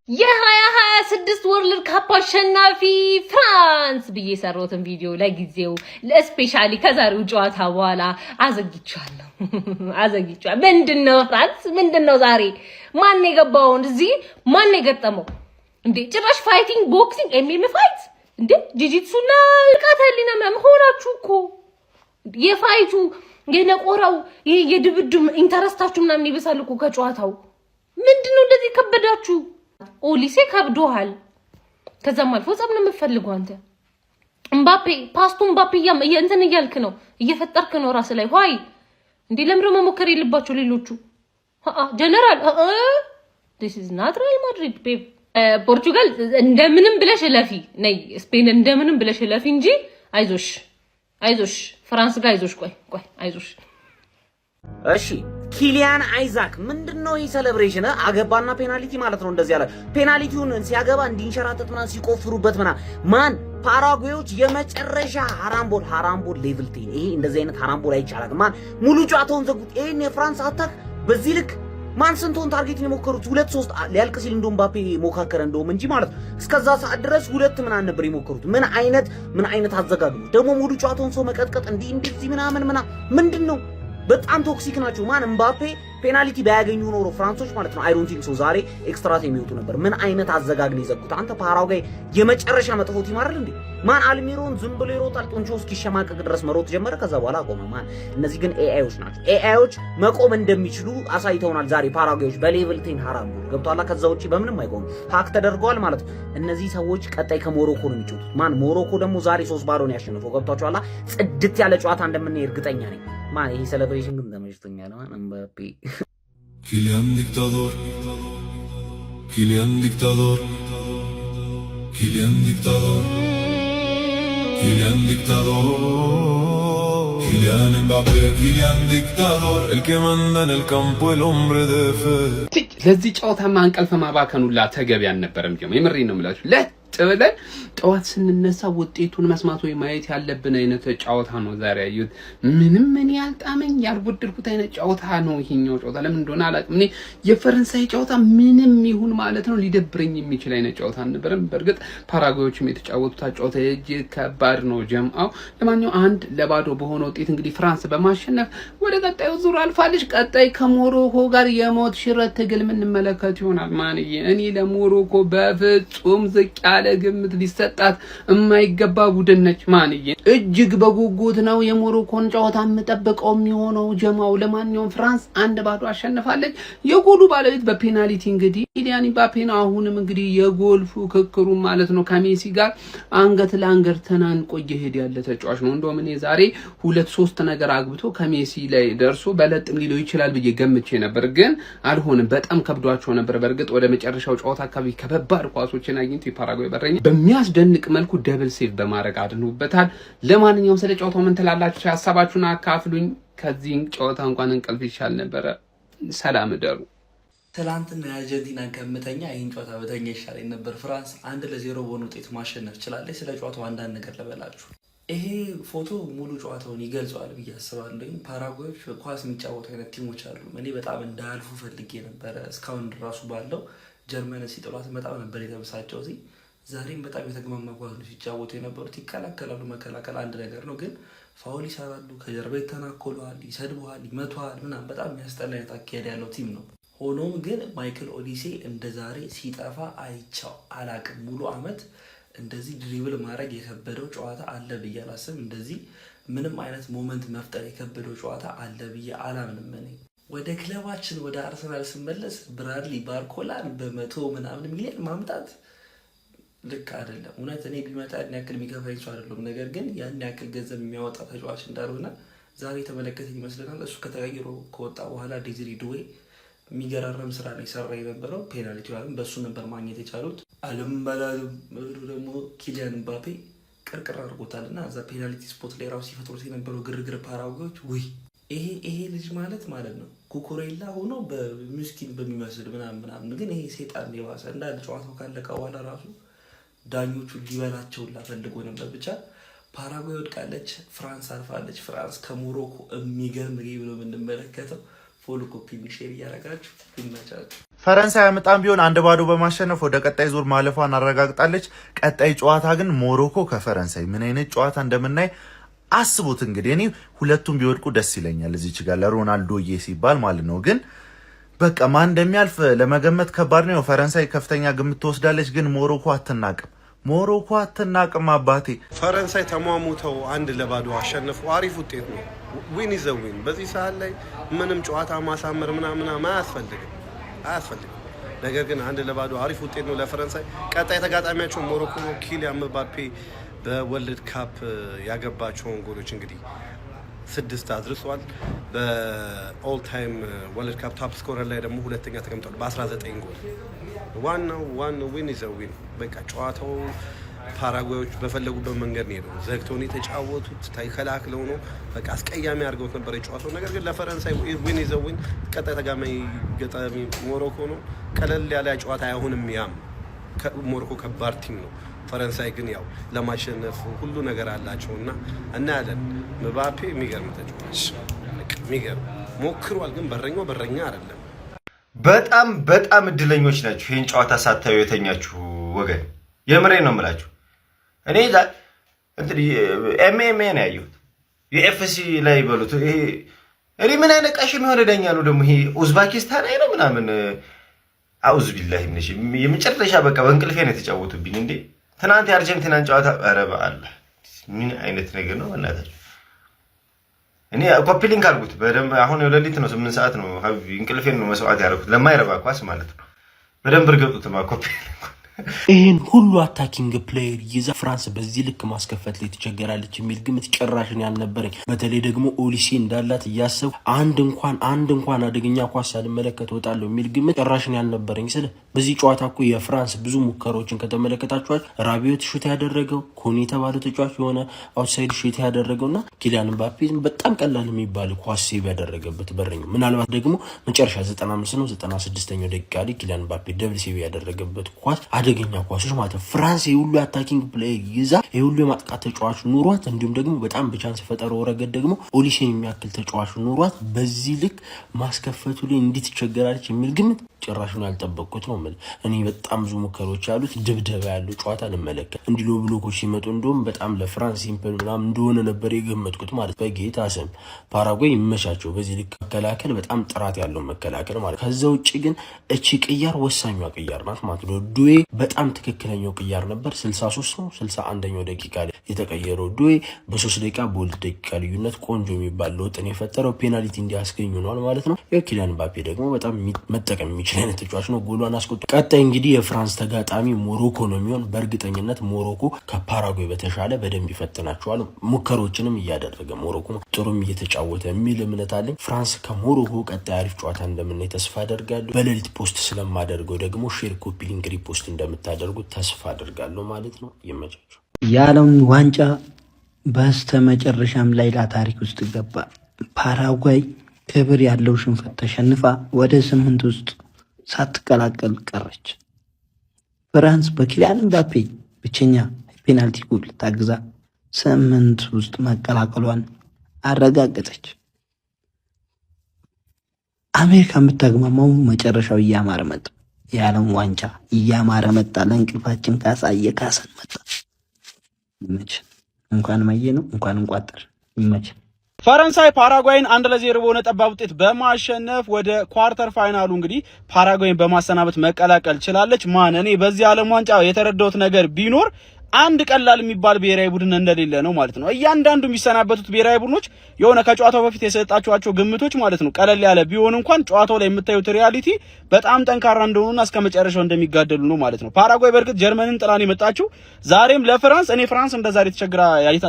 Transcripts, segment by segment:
የ2026 ወርልድ ካፕ አሸናፊ ፍራንስ ብዬ ሰራሁትን ቪዲዮ ለጊዜው ለስፔሻሊ ከዛሬው ጨዋታ በኋላ አዘግቻለሁ። ምንድነው ፍራንስ ምንድነው ዛሬ ማን የገባው እዚህ ማን የገጠመው እንዴ? ጭራሽ ፋይቲንግ ቦክሲንግ ኤምኤም ፋይት እንዴ? ጂጂትሱና ቃተሊና መሆናችሁ እኮ የፋይቱ የነቆራው የድብድም ኢንተረስታችሁ ምናምን ይበሳል እኮ ከጨዋታው። ምንድነው እንደዚህ ከበዳችሁ? ኦሊሴ ከብዶሃል። ከዛም አልፎ ጸብ ነው የምትፈልገው አንተ። እምባፔ ፓስቱ እምባፔ እንትን እያልክ ነው እየፈጠርክ ነው ራስ ላይ ሆይ እንዴ ለምሮ መሞከር የለባቸው ሌሎቹ ጀነራል this is not Real Madrid babe ፖርቹጋል እንደምንም ብለሽ ለፊ ነይ ስፔን እንደምንም ብለሽ ለፊ እንጂ አይዞሽ ፍራንስ ጋር ቆይ አይዞሽ። እሺ ኪሊያን አይዛክ ምንድነው ይሄ ሴሌብሬሽን? አገባና ፔናልቲ ማለት ነው። እንደዚህ ያለ ፔናልቲውን ሲያገባ እንዲንሸራተት ምናምን ሲቆፍሩበት ማን ፓራጓዮች የመጨረሻ ሃራምቦል ሌቭል 10 ይሄ እንደዚህ አይነት ሃራምቦል አይቻላል። ማን ሙሉ ጨዋታውን ዘጉት። ይሄን የፍራንስ አታክ በዚህ ልክ ማን ስንቶን ታርጌት የሞከሩት 2-3 ሊያልቅ ሲል እንደውም ባፔ ሞካከረ እንደውም እንጂ ማለት ነው። እስከዛ ሰዓት ድረስ ሁለት ምናምን ነበር የሞከሩት። ምን አይነት አዘጋግቡ ደግሞ ሙሉ ጨዋታውን ሰው መቀጥቀጥ እንደዚህ ምናምን ምንድነው? በጣም ቶክሲክ ናቸው። ማን እምባፔ ፔናልቲ ባያገኙ ኖሮ ፍራንሶች ማለት ነው አይ ዶንት ቲንክ ሶ ዛሬ ኤክስትራ ታይም የሚወጡ ነበር። ምን አይነት አዘጋግን ይዘጉት። አንተ ፓራጓይ የመጨረሻ መጥፎ ቲም አይደል እንዴ? ማን አልሚሮን ዝም ብሎ ይሮጣል ጦንቾ እስኪሸማቀቅ ድረስ መሮጥ ጀመረ። ከዛ በኋላ ቆመ። ማን እነዚህ ግን ኤአይዎች ናቸው። ኤአይዎች መቆም እንደሚችሉ አሳይተውናል ዛሬ ፓራጓዮች በሌቭል 10 ሃራም ገብቷላ። ከዛ ውጪ በምንም አይቆም ሃክ ተደርገዋል ማለት ነው። እነዚህ ሰዎች ቀጣይ ከሞሮኮ ነው የሚጫወቱት። ማን ሞሮኮ ደግሞ ዛሬ 3-0 ነው ያሸነፈው። ገብቷችኋላ። ጽድት ያለ ጨዋታ እንደምንሄድ እርግጠኛ ነኝ። ማን ይሄ ሴሌብሬሽን ግን ተመችቶኛል። ማን እምባፔ Kylian Dictador Kylian Dictador Kylian Dictador Kylian Dictador Kylian Mbappé Kylian Dictador el que manda en el campo el hombre de fe ለዚህ ጨዋታማ እንቅልፍ ማባከኑላ ተገቢ አልነበረም። የምሬን ነው የምላችሁ። ብለን ጠዋት ስንነሳ ውጤቱን መስማት ወይ ማየት ያለብን አይነት ጨዋታ ነው ዛሬ ያዩት። ምንም ምን ያልጣመኝ ያልወደድኩት አይነት ጨዋታ ነው ይሄኛው ጨዋታ። ለምን እንደሆነ አላውቅም። እኔ የፈረንሳይ ጨዋታ ምንም ይሁን ማለት ነው ሊደብረኝ የሚችል አይነት ጨዋታ አልነበረም። በርግጥ ፓራጓዮችም የተጫወቱት ጨዋታ እጅግ ከባድ ነው ጀምአው። ለማንኛውም 1-0 በሆነ ውጤት እንግዲህ ፍራንስ በማሸነፍ ወደ ቀጣዩ ዙር አልፋለች። ቀጣይ ከሞሮኮ ጋር የሞት ሽረት ትግል የምንመለከት ይሆናል። ማንዬ እኔ ለሞሮኮ በፍጹም ዝቅ ያለ ግምት ሊሰጣት የማይገባ ቡድን ነች። ማንዬ እጅግ በጉጉት ነው የሞሮኮን ጨዋታ የምጠብቀው የሚሆነው ጀማው። ለማንኛውም ፍራንስ 1-0 አሸንፋለች። የጎሉ ባለቤት በፔናልቲ እንግዲህ ኪሊያን ምባፔ ነው። አሁንም እንግዲህ የጎል ፉክክሩ ማለት ነው ከሜሲ ጋር አንገት ለአንገት ተናንቆ እየሄደ ያለ ተጫዋች ነው። እንደውም እኔ ዛሬ 2-3 ነገር አግብቶ ከሜሲ ላይ ደርሶ በለጥም ሊለው ይችላል ብዬ ገምቼ ነበር፣ ግን አልሆነም። በጣም ከብዷቸው ነበር። በርግጥ ወደ መጨረሻው ጨዋታ አካባቢ ከባድ ኳሶችን አግኝቶ የፓራጓይ በረኛ በሚያስደንቅ መልኩ ደብል ሴቭ በማድረግ አድኖበታል። ለማንኛውም ስለ ጨዋታው ምን ትላላችሁ? ሐሳባችሁን አካፍሉኝ። ከዚህ ጨዋታ እንኳን እንቅልፍ ይሻል ነበረ። ሰላም እደሩ። ትላንትና የአርጀንቲና ከምተኛ ይህን ጨዋታ በተኛ ይሻለኝ ነበር። ፍራንስ 1-0 በሆነ ውጤት ማሸነፍ ችላለች። ስለ ጨዋታው አንዳንድ ነገር ልበላችሁ። ይሄ ፎቶ ሙሉ ጨዋታውን ይገልጸዋል ብዬ አስባለሁ። ፓራጓዮች ኳስ የሚጫወቱ አይነት ቲሞች አሉ። እኔ በጣም እንዳያልፉ ፈልጌ ነበረ። እስካሁን ድራሱ ባለው ጀርመን ሲጥሏት በጣም ነበር የተበሳጨው። ዛሬም በጣም የተግማማ ኳስ ነው ሲጫወቱ የነበሩት። ይከላከላሉ፣ መከላከል አንድ ነገር ነው፣ ግን ፋውል ይሰራሉ፣ ከጀርባ ይተናኮለዋል፣ ይሰድበዋል፣ ይመቷል ምናምን። በጣም የሚያስጠላ አይነት አካሄድ ያለው ቲም ነው። ሆኖም ግን ማይክል ኦሊሴ እንደ ዛሬ ሲጠፋ አይቻው አላቅም። ሙሉ አመት እንደዚህ ድሪብል ማድረግ የከበደው ጨዋታ አለ ብዬ አላስብም። እንደዚህ ምንም አይነት ሞመንት መፍጠር የከበደው ጨዋታ አለ ብዬ አላምንም። እኔ ወደ ክለባችን ወደ አርሰናል ስመለስ ብራድሊ ባርኮላን በ100 ምናምን ሚሊዮን ማምጣት ልክ አይደለም። እውነት እኔ ቢመጣ ያን ያክል የሚከፋኝ ሰው አይደለም። ነገር ግን ያን ያክል ገንዘብ የሚያወጣ ተጫዋች እንዳልሆነ ዛሬ ተመለከተኝ ይመስለናል። እሱ ከተቀይሮ ከወጣ በኋላ ዴዚሪ ዱዌ የሚገራረም ስራ ነው የሰራ የነበረው። ፔናልቲውን በሱ ነበር ማግኘት የቻሉት። አልምባላሉ ደግሞ ኪሊያን ምባፔ ቅርቅር አድርጎታልና እዛ ፔናልቲ ስፖት ላይ ራሱ ሲፈጥሩት የነበረው ግርግር ፓራጓዮች ወይ ይሄ ልጅ ማለት ነው ኩኩሬላ ሆኖ በሚስኪን በሚመስል ምናምን፣ ግን ይሄ ሴጣን የባሰ እንዳለ ጨዋታው ካለቀ በኋላ ራሱ ዳኞቹ ሊበላቸው ፈልጎ ነበር። ብቻ ፓራጓይ ወድቃለች፣ ፍራንስ አልፋለች። ፍራንስ ከሞሮኮ የሚገርም ጌም ነው የምንመለከተው። ፎሎ ኮፒ ሼር እያደረጋችሁ ይመቻችሁ። ፈረንሳይ አመጣም ቢሆን 1-0 በማሸነፍ ወደ ቀጣይ ዙር ማለፏን አረጋግጣለች። ቀጣይ ጨዋታ ግን ሞሮኮ ከፈረንሳይ ምን አይነት ጨዋታ እንደምናይ አስቡት። እንግዲህ እኔ ሁለቱም ቢወድቁ ደስ ይለኛል እዚች ጋር ለሮናልዶዬ ሲባል ማለት ነው። ግን በቃ ማን እንደሚያልፍ ለመገመት ከባድ ነው። ፈረንሳይ ከፍተኛ ግምት ትወስዳለች፣ ግን ሞሮኮ አትናቅም አባቴ። ፈረንሳይ ተሟሙተው 1-0 አሸነፉ። አሪፍ ውጤት ነው። ዊን ኢዝ አ ዊን። በዚህ ሰዓት ላይ ምንም ጨዋታ ማሳመር ምናምን አያስፈልግም። ነገር ግን 1-0 አሪፍ ውጤት ነው ለፈረንሳይ። ቀጣይ ተጋጣሚያቸው ሞሮኮ ነው። ኪሊያን ምባፔ በወርልድ ካፕ ያገባቸውን ጎሎች እንግዲህ 6 አድርሷል። በኦል ታይም ወርልድ ካፕ ቶፕ ስኮረር ላይ ደግሞ ሁለተኛ ተቀምጧል በ19 ጎል። ዋናው ዊን ኢዝ አ ዊን። በቃ ጨዋታው ፓራጓዮች በፈለጉበት መንገድ ነው የሄደው። ዘግተው ነው የተጫወቱት፣ ተከላክለው ነው በቃ አስቀያሚ አድርገውት ነበር የጨዋታው። ነገር ግን ለፈረንሳይ ዊን ኢዝ አ ዊን። ቀጣይ ገጣሚ ሞሮኮ ነው። ቀለል ያለ ጨዋታ አይሆንም። ያም ሞሮኮ ከባድ ቲም ነው። ፈረንሳይ ግን ያው ለማሸነፍ ሁሉ ነገር አላቸውና እናያለን። ምባፔ የሚገርም ተጫዋች የሚገርም ሞክሯል፣ ግን በረኛ አይደለም። በጣም እድለኞች ናችሁ ይሄን ጨዋታ ሳታዩ የተኛችሁ ወገን። የምሬን ነው የምላችሁ። እኔ እንግዲህ ኤምኤምኤ ነው ያየሁት ዩኤፍሲ ላይ በሉት። ይሄ እኔ ምን አይነት ቀሽም የሆነ ዳኛ ነው ደግሞ ይሄ ኡዝቤኪስታን ነው ምናምን። አውዝ ቢላሂ ምንሽ የመጨረሻ በቃ በእንቅልፌ ነው የተጫወቱብኝ እንዴ ትናንት የአርጀንቲናን ጨዋታ። ኧረ በአላህ ምን አይነት ነገር ነው በእናታችሁ። እኔ ኮፒ ሊንክ አድርጉት በደንብ። አሁን የሌሊት ነው 8 ሰዓት ነው። እንቅልፌን ነው መስዋዕት ያደረኩት ለማይረባ ኳስ ማለት ነው። በደንብ እርገጡት ኮፒ ሊንክ። ይህን ሁሉ አታኪንግ ፕሌየር ይዛ ፍራንስ በዚህ ልክ ማስከፈት ላይ ትቸገራለች የሚል ግምት ጭራሽን ያልነበረኝ። በተለይ ደግሞ ኦሊሴ እንዳላት እያሰቡ አንድ እንኳን አደገኛ ኳስ ሳልመለከት ወጣለሁ የሚል ግምት ጭራሽን ያልነበረኝ። ስለ በዚህ ጨዋታ እኮ የፍራንስ ብዙ ሙከራዎችን ከተመለከታችኋል። ራቢዮት ሹት ያደረገው፣ ኮኒ የተባለው ተጫዋች የሆነ አውትሳይድ ሹት ያደረገውና ኪሊያን ምባፔ በጣም ቀላል የሚባል ኳስ ሴቭ ያደረገበት በረኛው። ምናልባት ደግሞ መጨረሻ 95 ነው 96ኛው ደቂቃ ላይ ኪሊያን ምባፔ ደብል ሴቭ ያደረገበት ኳስ አደገኛ ኳሶች ማለት ነው። ፍራንስ የሁሉ አታኪንግ ፕሌይ ይዛ የሁሉ የማጥቃት ተጫዋች ኑሯት፣ እንዲሁም ደግሞ በጣም በቻንስ ፈጠረው ረገድ ደግሞ ኦሊሴን የሚያክል ተጫዋች ኑሯት በዚህ ልክ ማስከፈቱ ላይ እንዴት ትቸገራለች የሚል ግምት ጭራሹን ያልጠበቅኩት ነው። እኔ በጣም ብዙ ሙከራዎች ያሉት ድብደባ ያለው ጨዋታ ልመለከት እንዲሎ ብሎኮች ሲመጡ እንደውም በጣም ለፍራንስ ሲምፕል ምናምን እንደሆነ ነበር የገመትኩት ማለት። በጌታ ስም ፓራጓይ ይመቻቸው በዚህ ልክ መከላከል፣ በጣም ጥራት ያለው መከላከል ማለት። ከዛ ውጭ ግን እቺ ቅያር ወሳኟ ቅያር ናት ማለት ነው። ዱዌ በጣም ትክክለኛው ቅያር ነበር። 63 ነው 61ኛው ደቂቃ ላይ የተቀየረው ዱዌ በ3 ደቂቃ በ2 ደቂቃ ልዩነት ቆንጆ የሚባል ለውጥን የፈጠረው ፔናልቲ እንዲያስገኙ ነው ማለት ነው። የኪሊያን ምባፔ ደግሞ በጣም መጠቀም የሚችል አይነት ተጫዋች ነው። ጎሏን አስቆጥ። ቀጣይ እንግዲህ የፍራንስ ተጋጣሚ ሞሮኮ ነው የሚሆን። በእርግጠኝነት ሞሮኮ ከፓራጓይ በተሻለ በደንብ ይፈትናቸዋል። ሙከሮችንም እያደረገ ሞሮኮ ጥሩም እየተጫወተ የሚል እምነት አለኝ። ፍራንስ ከሞሮኮ ቀጣይ አሪፍ ጨዋታ እንደምናይ ተስፋ አደርጋለሁ። በሌሊት ፖስት ስለማደርገው ደግሞ ሼር፣ ኮፒ ሊንክ፣ ሪፖስት እንደምታደርጉት ተስፋ አደርጋለሁ ማለት ነው። ይመቻችሁ። የዓለም ዋንጫ በስተመጨረሻም ሌላ ታሪክ ውስጥ ገባ። ፓራጓይ ክብር ያለው ሽንፈት ተሸንፋ ወደ 8 ውስጥ ሳትቀላቀል ቀረች። ፍራንስ በኪሊያን ምባፔ ብቸኛ ፔናልቲ ጎል ታግዛ 8 ውስጥ መቀላቀሏን አረጋገጠች። አሜሪካ የምታግማማው መጨረሻው እያማረ መጣ። የዓለም ዋንጫ እያማረ መጣ። ለእንቅልፋችን ካሳ እየካሰን መጣ። ይመችን። እንኳን ማየ ነው እንኳን እንቋጠር። ይመችን። ፈረንሳይ ፓራጓይን 1-0 በሆነ ጠባብ ውጤት በማሸነፍ ወደ ኳርተር ፋይናሉ እንግዲህ ፓራጓይን በማሰናበት መቀላቀል ችላለች። እኔ በዚህ ዓለም ዋንጫ የተረዳሁት ነገር ቢኖር አንድ ቀላል የሚባል ብሔራዊ ቡድን እንደሌለ ነው ማለት ነው። እያንዳንዱ የሚሰናበቱት ብሔራዊ ቡድኖች የሆነ ከጨዋታው በፊት የሰጣቸዋቸው ግምቶች ማለት ነው ቀለል ያለ ቢሆን እንኳን ጨዋታው ላይ የምታዩት ሪያሊቲ በጣም ጠንካራ እንደሆኑና እስከ መጨረሻው እንደሚጋደሉ ነው ማለት ነው። ፓራጓይ በእርግጥ ጀርመንን ጥላን የመጣችው ዛሬም ለፍራንስ እኔ ፍራንስ እንደዛሬ ተቸግራ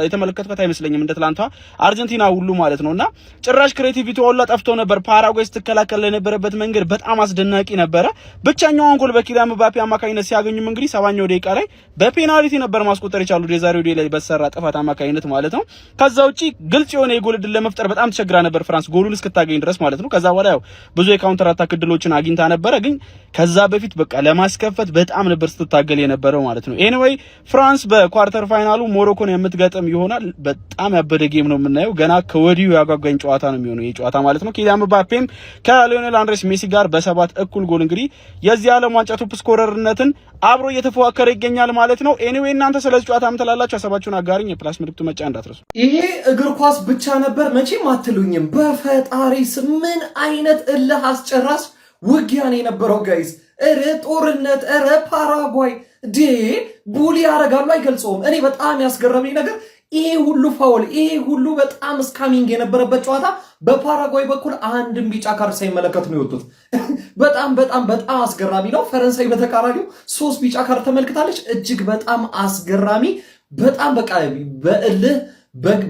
የተመለከትኩት አይመስለኝም እንደ ትላንቷ አርጀንቲና ሁሉ ማለት ነውና ጭራሽ ክሬቲቪቲ ሁሉ ጠፍቶ ነበር። ፓራጓይ ስትከላከል የነበረበት መንገድ በጣም አስደናቂ ነበረ። ብቸኛውን ጎል በኪሊያን ምባፔ አማካኝነት ሲያገኙም እንግዲህ 7ኛው ደቂቃ ላይ በፔናልቲ ነበር ነበር ማስቆጠር የቻሉት የዛሬው ዴይ ላይ በሰራ ጥፋት አማካኝነት ማለት ነው። ከዛ ውጪ ግልጽ የሆነ የጎል ዕድል ለመፍጠር በጣም ተቸግራ ነበር ፍራንስ ጎሉን እስክታገኝ ድረስ ማለት ነው። ከዛ በኋላ ያው ብዙ የካውንተር አታክ ዕድሎችን አግኝታ ነበረ፣ ግን ከዛ በፊት በቃ ለማስከፈት በጣም ነበር ስትታገል የነበረው ማለት ነው። ኤኒዌይ ፍራንስ በኳርተር ፋይናሉ ሞሮኮን የምትገጥም ይሆናል። በጣም ያበደ ጌም ነው የምናየው። ገና ከወዲሁ ያጓጓኝ ጨዋታ ነው የሚሆነው ይሄ ጨዋታ ማለት ነው። ኪሊያን ምባፔም ከሊዮኔል አንድሬስ ሜሲ ጋር በ7 እኩል ጎል እንግዲህ የዚህ ዓለም ዋንጫ ቶፕ ስኮረርነትን አብሮ እየተፎካከረ ይገኛል ማለት ነው። ኤኒዌይ እናንተ ስለዚህ ጨዋታ ምን ትላላችሁ? ሐሳባችሁን አጋሩኝ። የፕላስ ምልክቱ መጫ እንዳትረሱ። ይሄ እግር ኳስ ብቻ ነበር መቼም አትሉኝም። በፈጣሪስ ምን አይነት እልህ አስጨራሽ ውጊያ ነው የነበረው ጋይስ። እረ ጦርነት፣ እረ ፓራጓይ ቡሊ ያደርጋሉ አይገልጸውም። እኔ በጣም ያስገረመኝ ነገር ይሄ ሁሉ ፋውል፣ ይሄ ሁሉ በጣም ስካሚንግ የነበረበት ጨዋታ በፓራጓይ በኩል አንድም ቢጫ ካርድ ሳይመለከቱ ነው የወጡት። በጣም በጣም በጣም አስገራሚ ነው። ፈረንሳይ በተቃራኒው 3 ቢጫ ካርድ ተመልክታለች። እጅግ በጣም አስገራሚ፣ በጣም በቃ በእልህ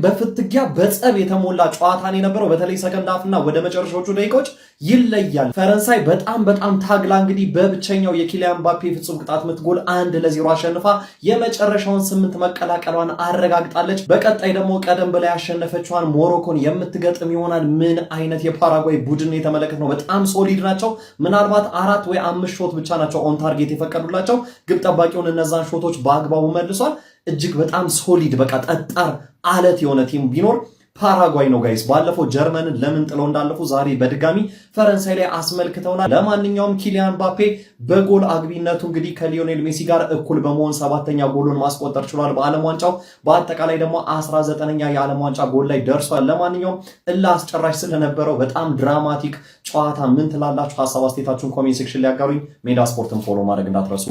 በፍትጊያ በጸብ የተሞላ ጨዋታ ነው የነበረው። በተለይ ሰከንድ ሃፍና ወደ መጨረሻዎቹ ደቂቃዎች ይለያል። ፈረንሳይ በጣም ታግላ እንግዲህ በብቸኛው የኪሊያን ምባፔ ፍጹም ቅጣት ምት ጎል 1-0 አሸንፋ የመጨረሻውን 8 መቀላቀሏን አረጋግጣለች። በቀጣይ ደግሞ ቀደም በላይ ያሸነፈችዋን ሞሮኮን የምትገጥም ይሆናል። ምን አይነት የፓራጓይ ቡድን የተመለከትነው በጣም ሶሊድ ናቸው። ምናልባት 4 ወይ 5 ሾት ብቻ ናቸው ኦን ታርጌት የፈቀዱላቸው። ግብ ጠባቂውን እነዛን ሾቶች በአግባቡ መልሷል። እጅግ በጣም ሶሊድ በቃ ጠጣር አለት የሆነ ቲም ቢኖር ፓራጓይ ነው ጋይስ። ባለፈው ጀርመንን ለምን ጥለው እንዳለፉ ዛሬ በድጋሚ ፈረንሳይ ላይ አስመልክተውናል። ለማንኛውም ኪሊያን ምባፔ በጎል አግቢነቱ እንግዲህ ከሊዮኔል ሜሲ ጋር እኩል በመሆን 7ኛ ጎሉን ማስቆጠር ችሏል በዓለም ዋንጫው። በአጠቃላይ ደግሞ 19ኛ የዓለም ዋንጫ ጎል ላይ ደርሷል። ለማንኛውም እልህ አስጨራሽ ስለነበረው በጣም ድራማቲክ ጨዋታ ምን ትላላችሁ? ሐሳብ አስተያየታችሁን ኮሜንት ሴክሽን ላይ አጋሩኝ። ሜዳ ስፖርትን ፎሎ ማድረግ እንዳትረሱ።